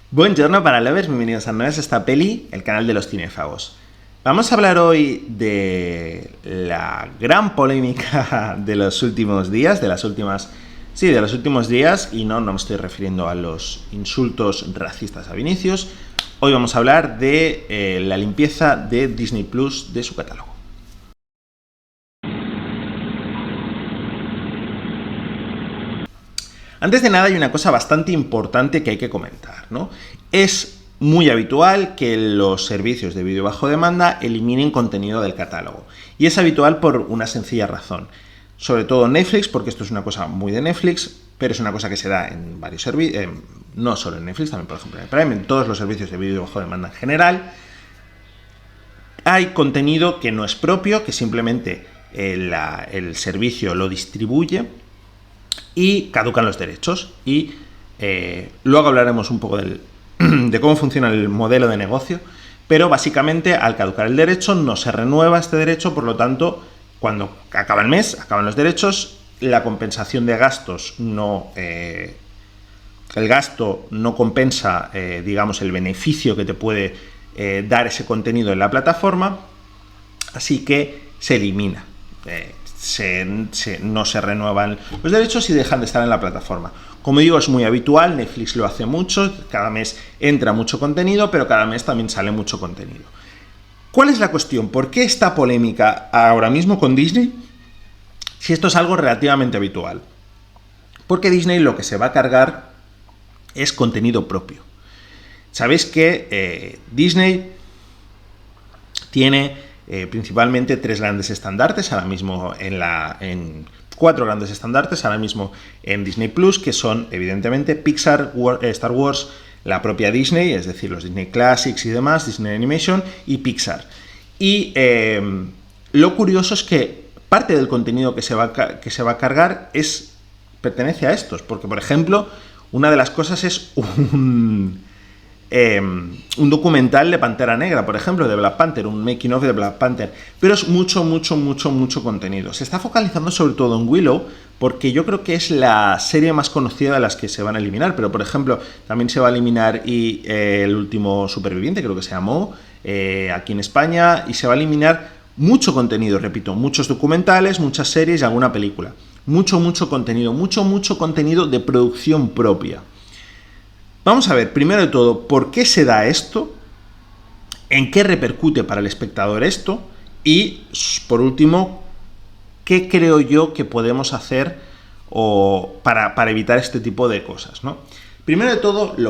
Buongiorno para lovers, bienvenidos a No es esta peli, el canal de los cinéfagos. Vamos a hablar hoy de la gran polémica de los últimos días, de los últimos días, y no me estoy refiriendo a los insultos racistas a Vinicius. Hoy vamos a hablar de la limpieza de Disney Plus de su catálogo. Antes de nada hay una cosa bastante importante que hay que comentar, ¿no? Es muy habitual que los servicios de vídeo bajo demanda eliminen contenido del catálogo. Y es habitual por una sencilla razón. Sobre todo Netflix, porque esto es una cosa muy de Netflix, pero es una cosa que se da en varios servicios, no solo en Netflix, también por ejemplo en el Prime, en todos los servicios de vídeo bajo demanda en general. Hay contenido que no es propio, que simplemente el servicio lo distribuye y caducan los derechos. Y luego hablaremos un poco de cómo funciona el modelo de negocio, pero básicamente al caducar el derecho no se renueva este derecho, por lo tanto, cuando acaba el mes, acaban los derechos, la compensación de gastos no... el gasto no compensa, digamos, el beneficio que te puede dar ese contenido en la plataforma, así que se elimina. No se renuevan los derechos y dejan de estar en la plataforma. Como digo, es muy habitual, Netflix lo hace mucho, cada mes entra mucho contenido, pero cada mes también sale mucho contenido. ¿Cuál es la cuestión? ¿Por qué esta polémica ahora mismo con Disney? Si esto es algo relativamente habitual. Porque Disney lo que se va a cargar es contenido propio. Sabéis que Disney tiene principalmente tres grandes estandartes ahora mismo cuatro grandes estandartes ahora mismo en Disney Plus, que son evidentemente Pixar, Star Wars, la propia Disney, es decir, los Disney Classics y demás, Disney Animation y Pixar. Y lo curioso es que parte del contenido que se va a cargar pertenece a estos, porque por ejemplo, una de las cosas es un documental de Pantera Negra, por ejemplo, de Black Panther, un making of de Black Panther, pero es mucho contenido. Se está focalizando sobre todo en Willow, porque yo creo que es la serie más conocida de las que se van a eliminar, pero por ejemplo, también se va a eliminar el último superviviente, creo que se llamó, aquí en España, y se va a eliminar mucho contenido, repito, muchos documentales, muchas series y alguna película. Mucho contenido de producción propia. Vamos a ver, primero de todo, ¿por qué se da esto? ¿En qué repercute para el espectador esto? Y, por último, ¿qué creo yo que podemos hacer para evitar este tipo de cosas, ¿no? Lo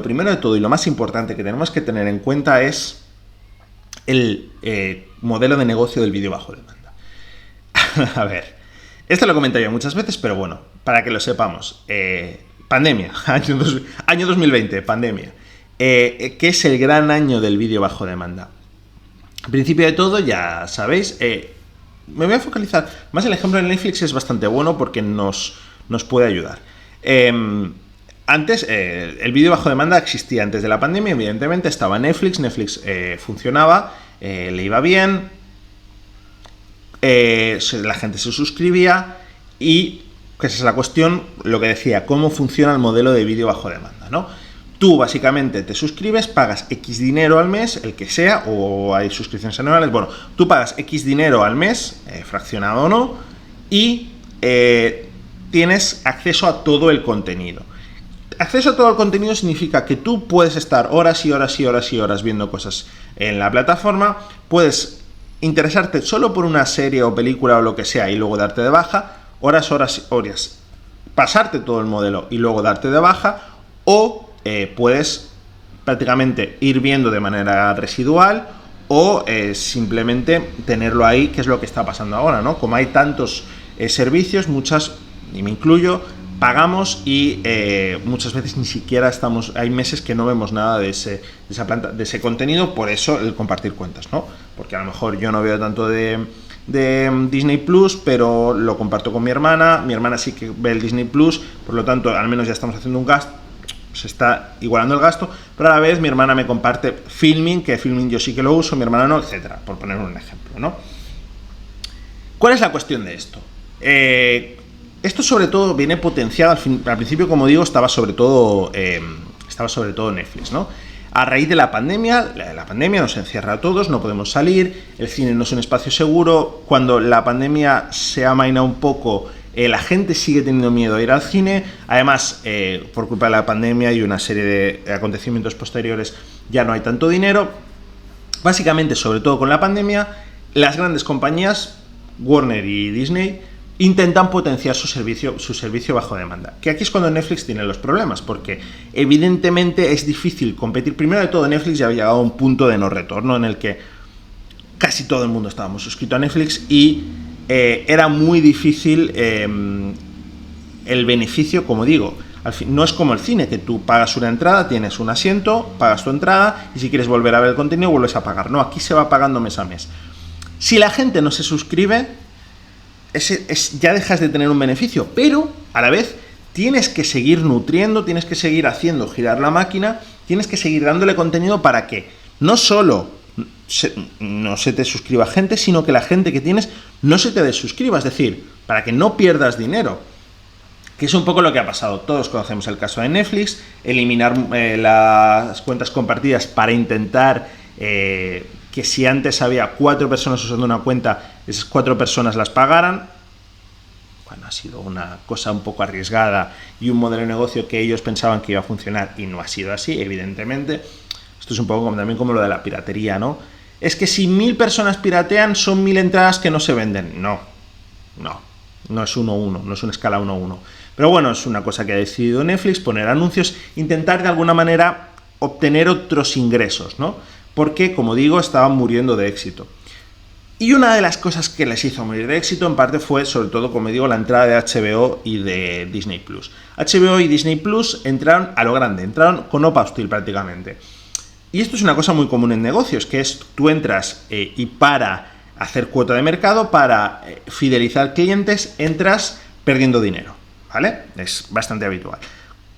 primero de todo y lo más importante que tenemos que tener en cuenta es el modelo de negocio del vídeo bajo demanda. A ver, esto lo he comentado ya muchas veces, pero bueno, para que lo sepamos. Pandemia, año 2020, pandemia, que es el gran año del vídeo bajo demanda. Al principio de todo, ya sabéis, me voy a focalizar, más el ejemplo de Netflix es bastante bueno porque nos puede ayudar. Antes, el vídeo bajo demanda existía antes de la pandemia, evidentemente estaba Netflix funcionaba, le iba bien, la gente se suscribía y... que esa es la cuestión, lo que decía, cómo funciona el modelo de vídeo bajo demanda, ¿no? Tú básicamente te suscribes, pagas X dinero al mes, el que sea, o hay suscripciones anuales, bueno, tú pagas X dinero al mes, fraccionado o no, y tienes acceso a todo el contenido. Acceso a todo el contenido significa que tú puedes estar horas y horas viendo cosas en la plataforma, puedes interesarte solo por una serie o película o lo que sea y luego darte de baja, horas, pasarte todo el modelo y luego darte de baja, o puedes prácticamente ir viendo de manera residual o simplemente tenerlo ahí, que es lo que está pasando ahora, ¿no? Como hay tantos servicios, muchas, y me incluyo, pagamos y muchas veces ni siquiera hay meses que no vemos nada de ese contenido, por eso el compartir cuentas, ¿no? Porque a lo mejor yo no veo tanto de Disney Plus, pero lo comparto con mi hermana sí que ve el Disney Plus, por lo tanto, al menos ya estamos haciendo un gasto, se está igualando el gasto, pero a la vez mi hermana me comparte Filmin, que Filmin yo sí que lo uso, mi hermana no, etcétera, por poner un ejemplo, ¿no? ¿Cuál es la cuestión de esto? Esto sobre todo viene potenciado, al principio, como digo, estaba sobre todo estaba sobre todo Netflix, ¿no? A raíz de la pandemia nos encierra a todos, no podemos salir, el cine no es un espacio seguro, cuando la pandemia se amaina un poco, la gente sigue teniendo miedo a ir al cine, además, por culpa de la pandemia y una serie de acontecimientos posteriores, ya no hay tanto dinero. Básicamente, sobre todo con la pandemia, las grandes compañías, Warner y Disney, intentan potenciar su servicio bajo demanda. Que aquí es cuando Netflix tiene los problemas, porque evidentemente es difícil competir. Primero de todo, Netflix ya había llegado a un punto de no retorno en el que casi todo el mundo estábamos suscrito a Netflix y era muy difícil el beneficio, como digo. Al fin, no es como el cine, que tú pagas una entrada, tienes un asiento, pagas tu entrada y si quieres volver a ver el contenido vuelves a pagar. No, aquí se va pagando mes a mes. Si la gente no se suscribe, ya dejas de tener un beneficio, pero a la vez tienes que seguir nutriendo, tienes que seguir haciendo girar la máquina, tienes que seguir dándole contenido para que no solo no se te suscriba gente, sino que la gente que tienes no se te desuscriba, es decir, para que no pierdas dinero, que es un poco lo que ha pasado. Todos conocemos el caso de Netflix, eliminar las cuentas compartidas para intentar que si antes había 4 personas usando una cuenta, esas 4 personas las pagaran. Bueno, ha sido una cosa un poco arriesgada y un modelo de negocio que ellos pensaban que iba a funcionar y no ha sido así, evidentemente. Esto es un poco también como lo de la piratería, ¿no? Es que si 1000 personas piratean, son 1000 entradas que no se venden. No es 1-1, no es una escala 1-1. Pero bueno, es una cosa que ha decidido Netflix, poner anuncios, intentar de alguna manera obtener otros ingresos, ¿no? Porque, como digo, estaban muriendo de éxito. Y una de las cosas que les hizo morir de éxito, en parte, fue, sobre todo, como digo, la entrada de HBO y de Disney+. HBO y Disney+ entraron a lo grande, entraron con OPA hostil prácticamente. Y esto es una cosa muy común en negocios, que es, tú entras y para hacer cuota de mercado, para fidelizar clientes, entras perdiendo dinero, ¿vale? Es bastante habitual.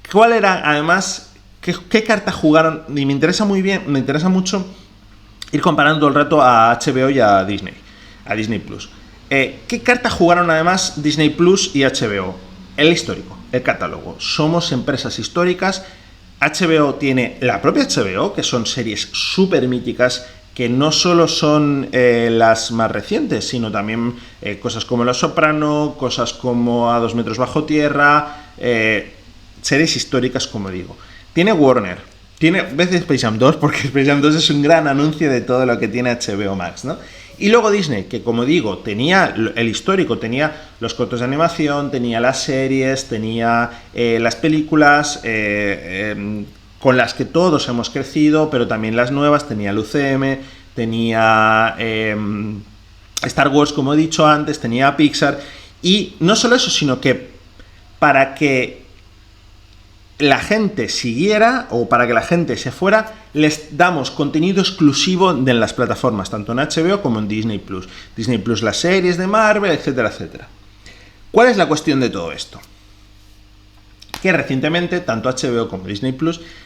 ¿Cuál era, además... ¿Qué carta jugaron? Y me interesa mucho ir comparando todo el rato a HBO y a Disney Plus. ¿Qué carta jugaron además Disney Plus y HBO? El histórico, el catálogo. Somos empresas históricas. HBO tiene la propia HBO, que son series súper míticas, que no solo son las más recientes, sino también cosas como Los Soprano, cosas como A 2 metros bajo tierra, series históricas, como digo. Tiene Warner, tiene veces Space Jam 2, porque Space Jam 2 es un gran anuncio de todo lo que tiene HBO Max, ¿no? Y luego Disney, que como digo, tenía el histórico, tenía los cortos de animación, tenía las series, tenía las películas con las que todos hemos crecido, pero también las nuevas, tenía el UCM, tenía Star Wars, como he dicho antes, tenía Pixar, y no solo eso, sino que para que la gente siguiera o para que la gente se fuera, les damos contenido exclusivo de las plataformas, tanto en HBO como en Disney+. Disney+, las series de Marvel, etcétera, etcétera. ¿Cuál es la cuestión de todo esto? Que recientemente, tanto HBO como Disney+,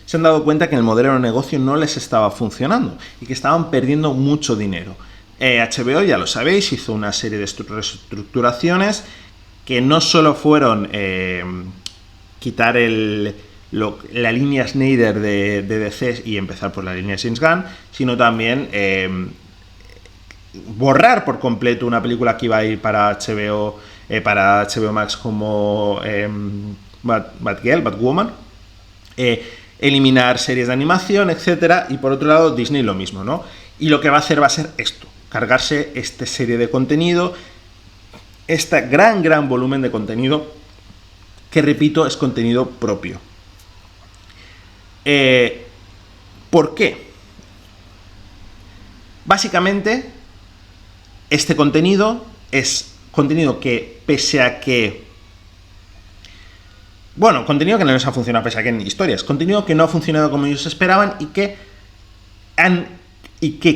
se han dado cuenta que el modelo de negocio no les estaba funcionando y que estaban perdiendo mucho dinero. HBO, ya lo sabéis, hizo una serie de reestructuraciones que no solo fueron... quitar la línea Snyder de DC y empezar por la línea James Gunn, sino también borrar por completo una película que iba a ir para HBO Max como Batwoman, eliminar series de animación, etcétera, y por otro lado Disney lo mismo, ¿no? Y lo que va a ser esto, cargarse esta serie de contenido, este gran volumen de contenido que, repito, es contenido propio. ¿Por qué? Básicamente, este contenido es contenido que, pese a que... Bueno, contenido que no les ha funcionado, pese a que en historias. Contenido que no ha funcionado como ellos esperaban y que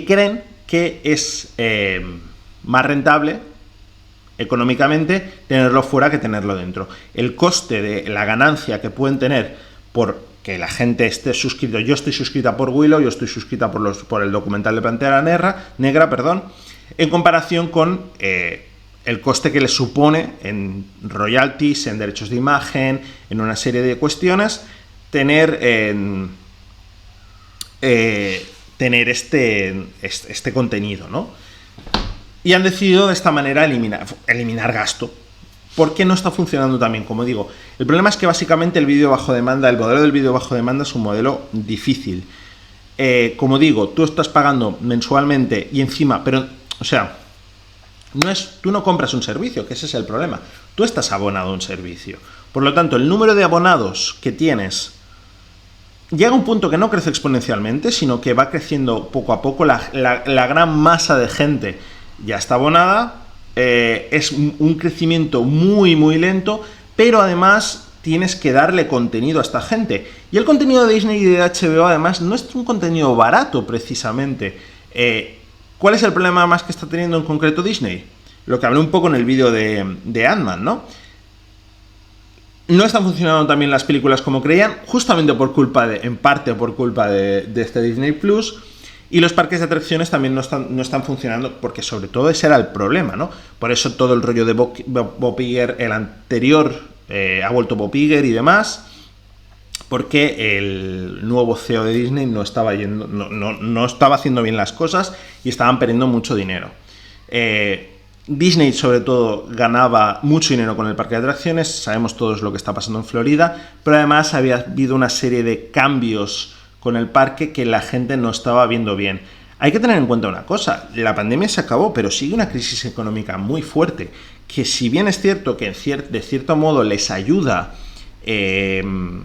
creen que es más rentable económicamente tenerlo fuera que tenerlo dentro. El coste de la ganancia que pueden tener por que la gente esté suscrito, yo estoy suscrita por Willow, yo estoy suscrita por el documental de Pantera Negra, en comparación con el coste que les supone en royalties, en derechos de imagen, en una serie de cuestiones, tener tener este contenido, ¿no? Y han decidido de esta manera eliminar gasto. ¿Por qué no está funcionando también? Como digo, el problema es que básicamente el modelo del vídeo bajo demanda es un modelo difícil. Como digo, tú estás pagando mensualmente y encima, pero, o sea, tú no compras un servicio, que ese es el problema. Tú estás abonado a un servicio. Por lo tanto, el número de abonados que tienes llega a un punto que no crece exponencialmente, sino que va creciendo poco a poco. La gran masa de gente ya está abonada. Es un crecimiento muy, muy lento, pero además tienes que darle contenido a esta gente. Y el contenido de Disney y de HBO, además, no es un contenido barato, precisamente. ¿Cuál es el problema más que está teniendo en concreto Disney? Lo que hablé un poco en el vídeo de Ant-Man, ¿no? No están funcionando también las películas como creían, justamente en parte por culpa de este Disney Plus. Y los parques de atracciones también no están funcionando, porque sobre todo ese era el problema, ¿no? Por eso todo el rollo de Bob Iger, el anterior, ha vuelto Bob Iger y demás, porque el nuevo CEO de Disney no estaba haciendo bien las cosas y estaban perdiendo mucho dinero. Disney, sobre todo, ganaba mucho dinero con el parque de atracciones, sabemos todos lo que está pasando en Florida, pero además había habido una serie de cambios con el parque que la gente no estaba viendo bien. Hay que tener en cuenta una cosa, la pandemia se acabó, pero sigue una crisis económica muy fuerte, que si bien es cierto que de cierto modo les ayuda, en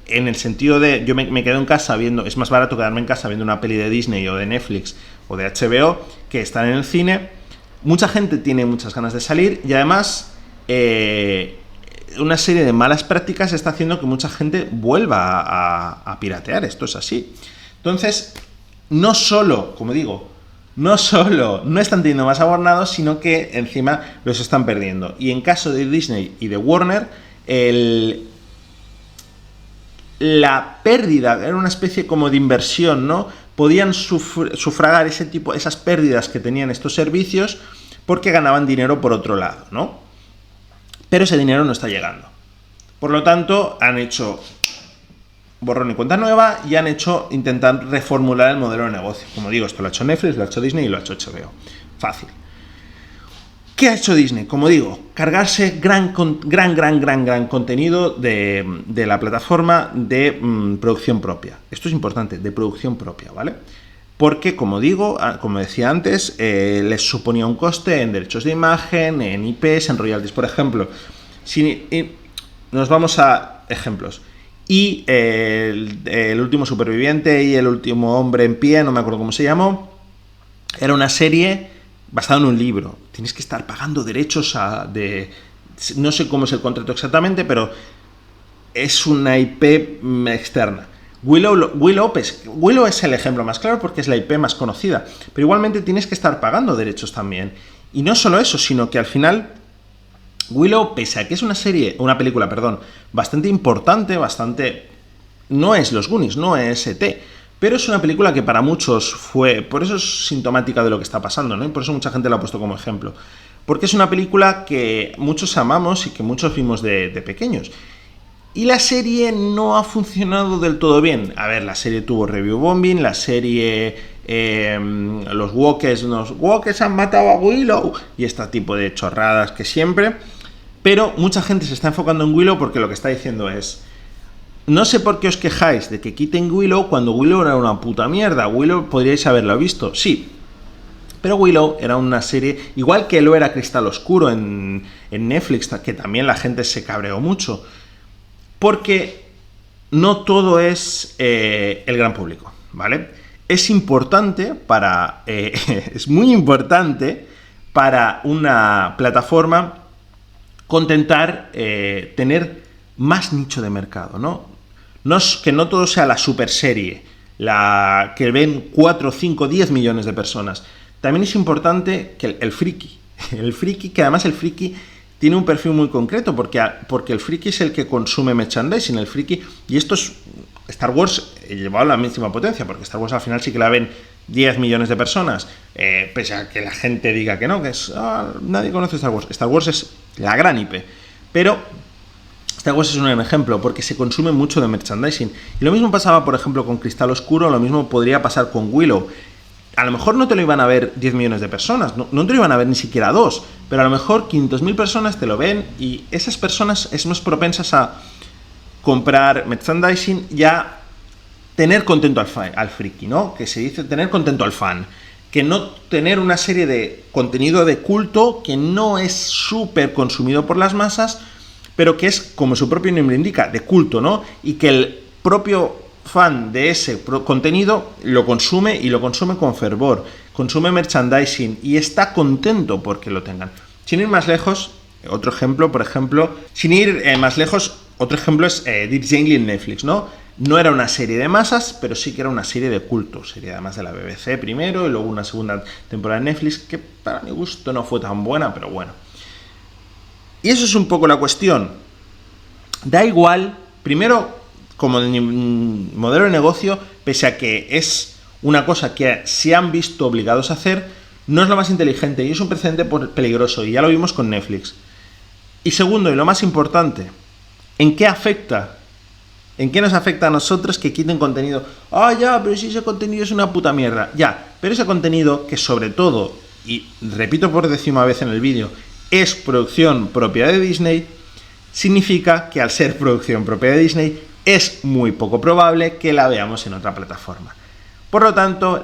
el sentido de, yo me quedo en casa viendo, es más barato quedarme en casa viendo una peli de Disney o de Netflix o de HBO que estar en el cine. Mucha gente tiene muchas ganas de salir y además una serie de malas prácticas está haciendo que mucha gente vuelva a piratear. Esto es así. Entonces, no solo, como digo, no están teniendo más abonados, sino que encima los están perdiendo. Y en caso de Disney y de Warner, la pérdida era una especie como de inversión, ¿no? Podían sufragar esas pérdidas que tenían estos servicios porque ganaban dinero por otro lado, ¿no? Pero ese dinero no está llegando. Por lo tanto, han hecho borrón y cuenta nueva y han intentar reformular el modelo de negocio. Como digo, esto lo ha hecho Netflix, lo ha hecho Disney y lo ha hecho HBO. Fácil. ¿Qué ha hecho Disney? Como digo, cargarse gran contenido de la plataforma de producción propia. Esto es importante, de producción propia, ¿vale? Porque, como digo, como decía antes, les suponía un coste en derechos de imagen, en IPs, en royalties. Por ejemplo, si nos vamos a ejemplos. Y el último superviviente y el último hombre en pie, no me acuerdo cómo se llamó, era una serie basada en un libro. Tienes que estar pagando derechos no sé cómo es el contrato exactamente, pero es una IP externa. Willow es el ejemplo más claro porque es la IP más conocida, pero igualmente tienes que estar pagando derechos también. Y no solo eso, sino que al final Willow, pese a que es una película, bastante importante, no es Los Goonies, no es E.T., pero es una película que para muchos por eso es sintomática de lo que está pasando, ¿no? Y por eso mucha gente la ha puesto como ejemplo. Porque es una película que muchos amamos y que muchos vimos de pequeños. Y la serie no ha funcionado del todo bien. A ver, la serie tuvo review bombing, la serie... los Wokes han matado a Willow y este tipo de chorradas que siempre. Pero mucha gente se está enfocando en Willow porque lo que está diciendo es: no sé por qué os quejáis de que quiten Willow cuando Willow era una puta mierda. Willow podríais haberlo visto, sí. Pero Willow era una serie, igual que lo era Cristal Oscuro en Netflix, que también la gente se cabreó mucho. Porque no todo es el gran público, ¿vale? Es importante es muy importante para una plataforma intentar tener más nicho de mercado, ¿no? Que no todo sea la super serie, la que ven 4, 5, 10 millones de personas. También es importante que el friki, que además el friki tiene un perfil muy concreto, porque el friki es el que consume merchandising, el friki, y esto es Star Wars llevado a la máxima potencia, porque Star Wars al final sí que la ven 10 millones de personas, pese a que la gente diga que no, nadie conoce Star Wars. Star Wars es la gran IP, pero Star Wars es un ejemplo porque se consume mucho de merchandising. Y lo mismo pasaba, por ejemplo, con Cristal Oscuro, lo mismo podría pasar con Willow. A lo mejor no te lo iban a ver 10 millones de personas, no te lo iban a ver ni siquiera 2, pero a lo mejor 500.000 personas te lo ven y esas personas es más propensas a comprar merchandising y a tener contento al friki, ¿no? Que se dice tener contento al fan. Que no tener una serie de contenido de culto que no es súper consumido por las masas, pero que es, como su propio nombre indica, de culto, ¿no? Y que el propio fan de ese contenido lo consume y lo consume con fervor, consume merchandising y está contento porque lo tengan. Sin ir más lejos, otro ejemplo, otro ejemplo es Deep Jangling en Netflix, ¿no? No era una serie de masas, pero sí que era una serie de culto, serie además de la BBC primero y luego una segunda temporada de Netflix que para mi gusto no fue tan buena, pero bueno. Y eso es un poco la cuestión. Da igual, primero, como modelo de negocio, pese a que es una cosa que se han visto obligados a hacer, no es lo más inteligente y es un precedente peligroso, y ya lo vimos con Netflix. Y segundo, y lo más importante, ¿en qué afecta? ¿En qué nos afecta a nosotros que quiten contenido? Ya, pero si ese contenido es una puta mierda. Ya, pero ese contenido que sobre todo, y repito por 10ª vez en el vídeo, es producción propiedad de Disney, significa que al ser producción propiedad de Disney es muy poco probable que la veamos en otra plataforma. Por lo tanto,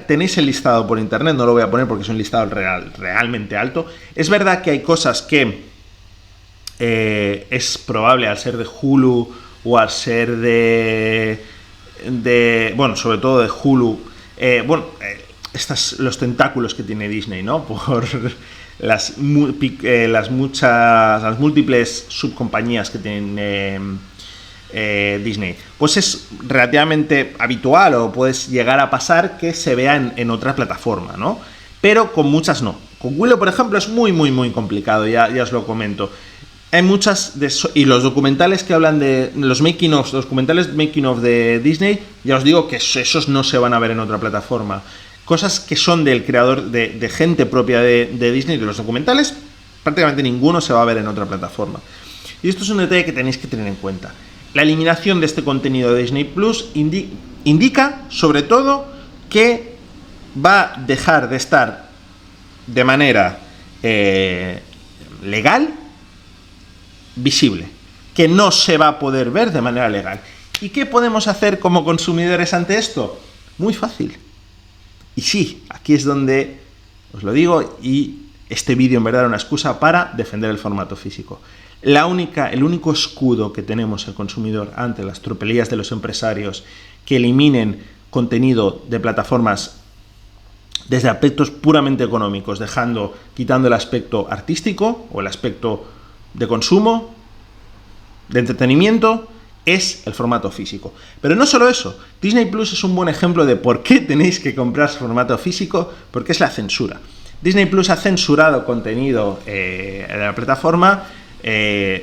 tenéis el listado por internet, no lo voy a poner porque es un listado realmente alto. Es verdad que hay cosas que es probable al ser de Hulu o al ser bueno, sobre todo de Hulu, los tentáculos que tiene Disney, ¿no? Por las múltiples subcompañías que tiene Disney, pues es relativamente habitual o puedes llegar a pasar que se vea en otra plataforma, ¿no? Pero con muchas no. Con Willow, por ejemplo, es muy complicado, ya os lo comento. Hay muchas y los documentales que hablan de los documentales making of de Disney, ya os digo que esos no se van a ver en otra plataforma. Cosas que son del creador, de gente propia de Disney, de los documentales, prácticamente ninguno se va a ver en otra plataforma. Y esto es un detalle que tenéis que tener en cuenta. La eliminación de este contenido de Disney Plus indica, sobre todo, que va a dejar de estar de manera legal, visible, que no se va a poder ver de manera legal. ¿Y qué podemos hacer como consumidores ante esto? Muy fácil. Y sí, aquí es donde os lo digo, y este vídeo en verdad era una excusa para defender el formato físico. El único escudo que tenemos el consumidor ante las tropelías de los empresarios que eliminen contenido de plataformas desde aspectos puramente económicos, quitando el aspecto artístico o el aspecto de consumo, de entretenimiento, es el formato físico. Pero no solo eso, Disney Plus es un buen ejemplo de por qué tenéis que comprar formato físico, porque es la censura. Disney Plus ha censurado contenido de la plataforma,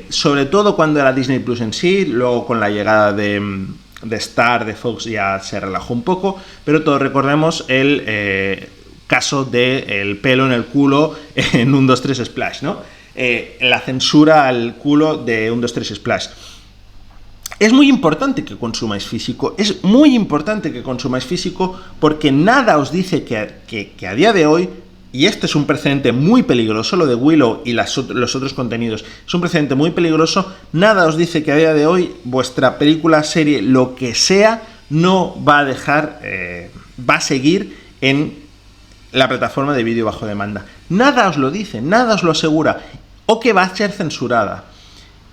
sobre todo cuando era Disney Plus en sí, luego con la llegada de Star, de Fox ya se relajó un poco, pero todos recordemos el caso del pelo en el culo en 1, 2, 3 Splash, ¿no? La censura al culo de 1, 2, 3 Splash. Es muy importante que consumáis físico, porque nada os dice que a día de hoy, y este es un precedente muy peligroso, lo de Willow y los otros contenidos, es un precedente muy peligroso, nada os dice que a día de hoy vuestra película, serie, lo que sea, no va a dejar, va a seguir en la plataforma de vídeo bajo demanda. Nada os lo dice, nada os lo asegura, o que va a ser censurada.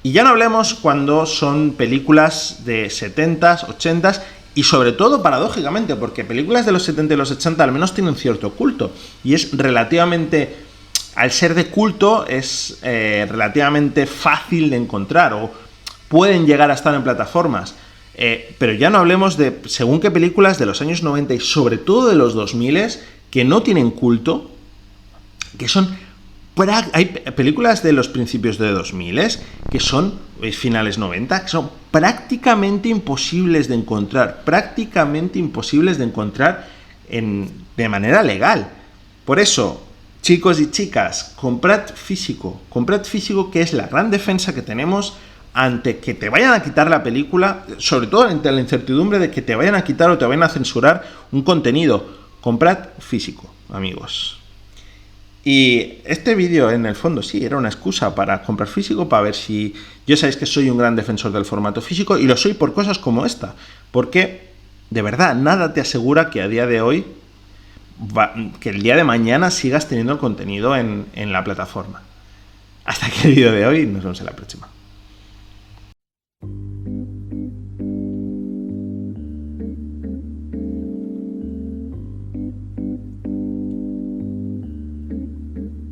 Y ya no hablemos cuando son películas de 70s, 80s, y sobre todo, paradójicamente, porque películas de los 70 y los 80 al menos tienen cierto culto, y es relativamente, al ser de culto, es relativamente fácil de encontrar, o pueden llegar a estar en plataformas. Pero ya no hablemos de según qué películas de los años 90 y sobre todo de los 2000 que no tienen culto, que son... Hay películas de los principios de 2000 que son finales 90, que son prácticamente imposibles de encontrar, de manera legal. Por eso, chicos y chicas, comprad físico, que es la gran defensa que tenemos ante que te vayan a quitar la película, sobre todo ante la incertidumbre de que te vayan a quitar o te vayan a censurar un contenido, comprad físico, amigos. Y este vídeo, en el fondo, sí, era una excusa para comprar físico, para ver si... Yo sabéis que soy un gran defensor del formato físico y lo soy por cosas como esta, porque, de verdad, nada te asegura que a día de hoy, que el día de mañana sigas teniendo el contenido en la plataforma. Hasta aquí el vídeo de hoy, nos vemos en la próxima.